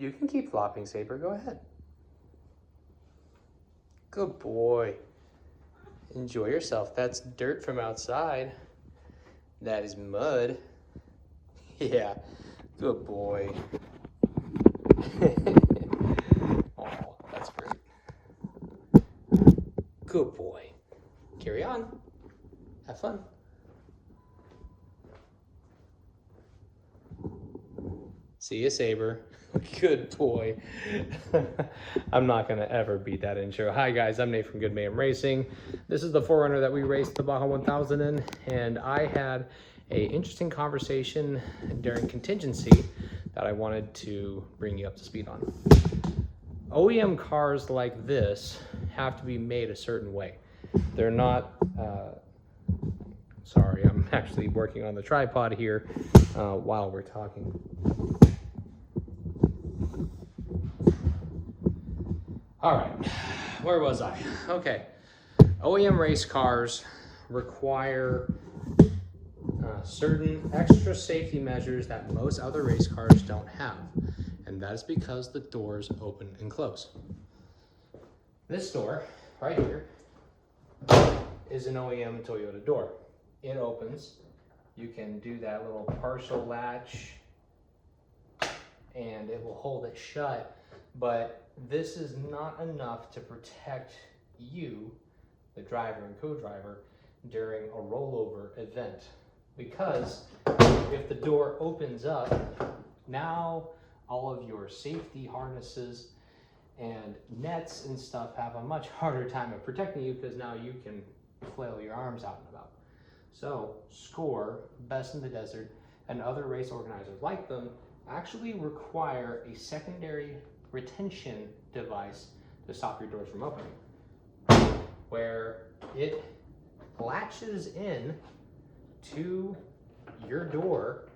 You can keep flopping, Saber. Go ahead. Good boy. Enjoy yourself. That's dirt from outside. That is mud. Yeah. Good boy. Oh, that's great. Good boy. Carry on. Have fun. See you, Saber. Good boy. I'm not gonna ever beat that intro. Hi guys, I'm Nate from Good Man Racing. This is the 4Runner that we raced the Baja 1000 in, and I had a interesting conversation during contingency that I wanted to bring you up to speed on. OEM cars like this have to be made a certain way. They're not, sorry, I'm actually working on the tripod here while we're talking. All right, where was I? Okay, OEM race cars require certain extra safety measures that most other race cars don't have, and that is because the doors open and close. This door right here is an OEM Toyota door. It opens, you can do that little partial latch and it will hold it shut, but this is not enough to protect you, the driver and co-driver, during a rollover event. Because if the door opens up, now all of your safety harnesses and nets and stuff have a much harder time of protecting you, because now you can flail your arms out and about. So SCORE, Best in the Desert, and other race organizers like them actually require a secondary retention device to stop your doors from opening, where it latches in to your door,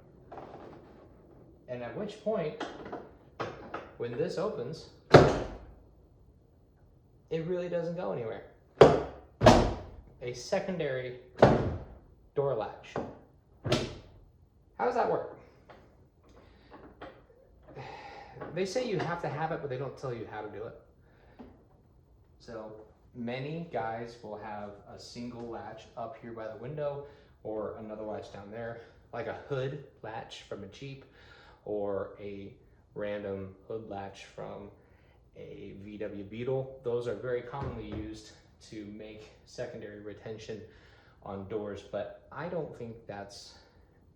and at which point, when this opens, it really doesn't go anywhere. A secondary door latch. How does that work? They say you have to have it, but they don't tell you how to do it. So many guys will have a single latch up here by the window, or another latch down there, like a hood latch from a Jeep, or a random hood latch from a VW Beetle. Those are very commonly used to make secondary retention on doors, but I don't think that's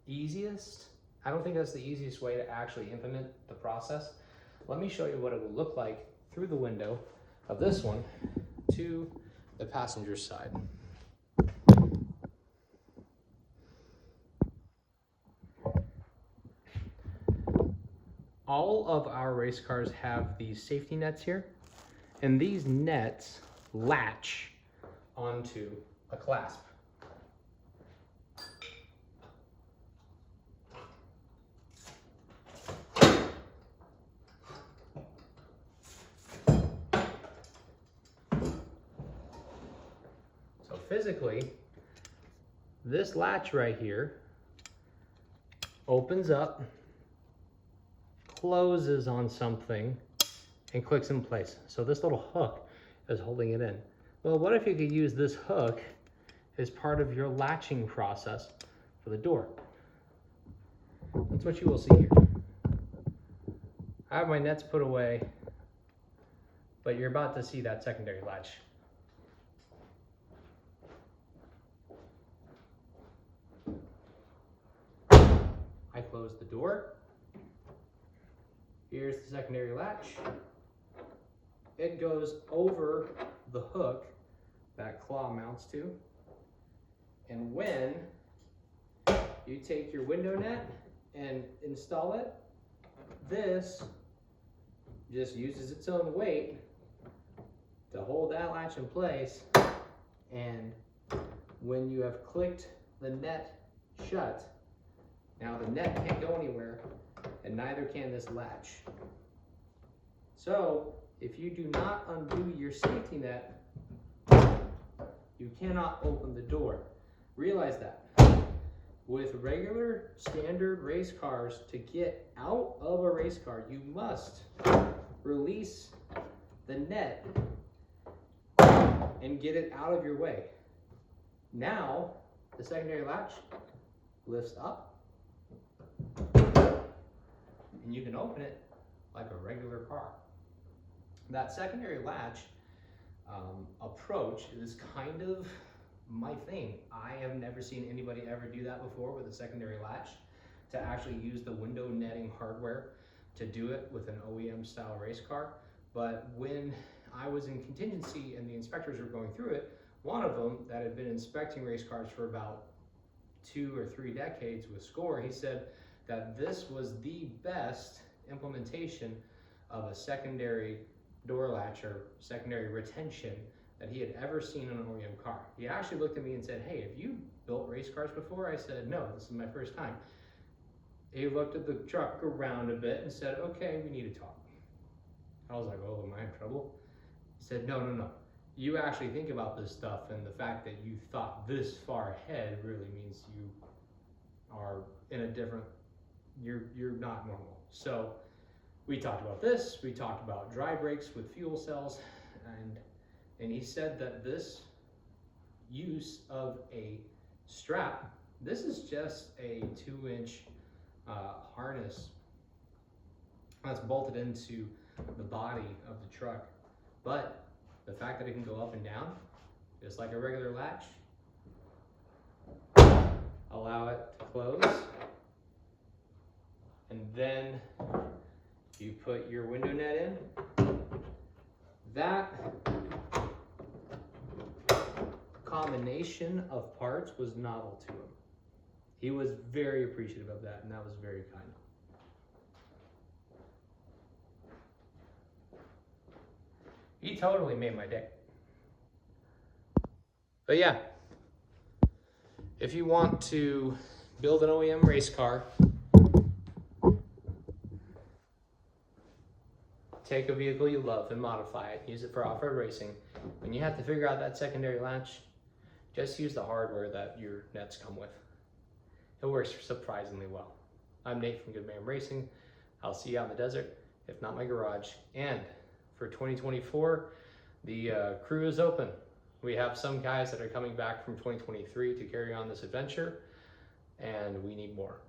easiest. I don't think that's the easiest way to actually implement the process. Let me show you what it will look like through the window of this one to the passenger side. All of our race cars have these safety nets here, and these nets latch onto a clasp. So physically, this latch right here opens up, closes on something, and clicks in place. So this little hook is holding it in. Well, what if you could use this hook as part of your latching process for the door? That's what you will see here. I have my nets put away, but you're about to see that secondary latch. I close the door. Here's the secondary latch. It goes over the hook that claw mounts to. And when you take your window net and install it, this just uses its own weight to hold that latch in place. And when you have clicked the net shut, now the net can't go anywhere, and neither can this latch. So if you do not undo your safety net, you cannot open the door. Realize that. With regular standard race cars, to get out of a race car, you must release the net and get it out of your way. Now, the secondary latch lifts up and you can open it like a regular car. That secondary latch approach is kind of my thing. I have never seen anybody ever do that before with a secondary latch, to actually use the window netting hardware to do it with an OEM style race car. But when I was in contingency and the inspectors were going through it, one of them that had been inspecting race cars for about 2 or 3 decades with SCORE, he said that this was the best implementation of a secondary door latch or secondary retention that he had ever seen in an OEM car. He actually looked at me and said, "Hey, have you built race cars before?" I said, "No, this is my first time." He looked at the truck around a bit and said, "Okay, we need to talk." I was like, "Oh, am I in trouble?" He said, No. You actually think about this stuff, and the fact that you thought this far ahead really means you are in a different, you're not normal." So we talked about this, we talked about dry brakes with fuel cells, and he said that this use of a strap, this is just a 2-inch harness that's bolted into the body of the truck. But the fact that it can go up and down, just like a regular latch, allow it to close, and then you put your window net in. That combination of parts was novel to him. He was very appreciative of that, and that was very kind. He totally made my day. But yeah, if you want to build an OEM race car, take a vehicle you love and modify it, use it for off-road racing. When you have to figure out that secondary latch, just use the hardware that your nets come with. It works surprisingly well. I'm Nate from Good Man Racing. I'll see you out in the desert, if not my garage. And for 2024, the crew is open. We have some guys that are coming back from 2023 to carry on this adventure, and we need more.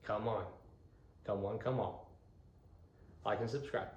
Come on. Come on, come on. Like and subscribe.